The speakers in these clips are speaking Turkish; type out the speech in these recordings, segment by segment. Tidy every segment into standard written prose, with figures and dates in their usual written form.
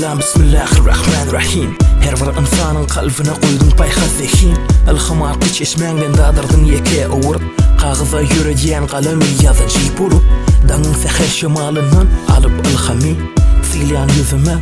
salam, bismillahirrahmanirrahim. Her bir insanın kalbine koydun payha zehin. Ilhımarqı çeşmenden dadırdın yeke uğur. Kağıza yürüyen kalemi yazıcı bulup danın seher şemalından alıp ilhami silyan yüzüme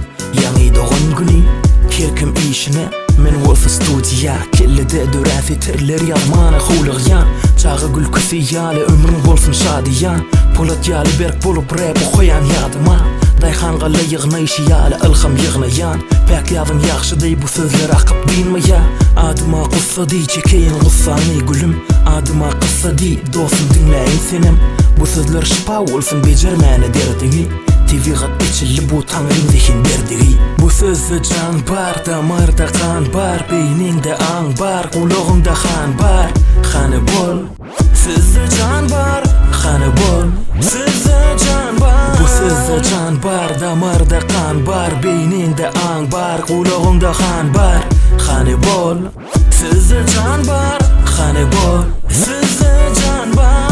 yanı doğan günü kirkim işine men wolf studiya kellede dörasi terler yazmana hulğyan çağı gülküsü yali ömrün bolsun şadiyan polat yali berk bolup rap koyan yadıma dayxan qalla yığnayışı yali ilham yığnayan pek yazım yaxşı dey bu sözler akıp dinmaya adıma qıssa dey çekeyin qıssani gülüm adıma qıssa dey dostum dinleyin senem bu sözler şifa olsun becermene derdini Tiviğat içilli bu tanrın zihin derdigi Bu sözde can bar, damarda kan bar Beyninde an bar, kulağında han bar Hanı bol Sözde can bar, hanı bol Sözde can bar Bu sözde can bar, damarda kan bar Beyninde an bar, kulağında han bar Hanı bol Sözde can bar, hanı bol Sözde can bar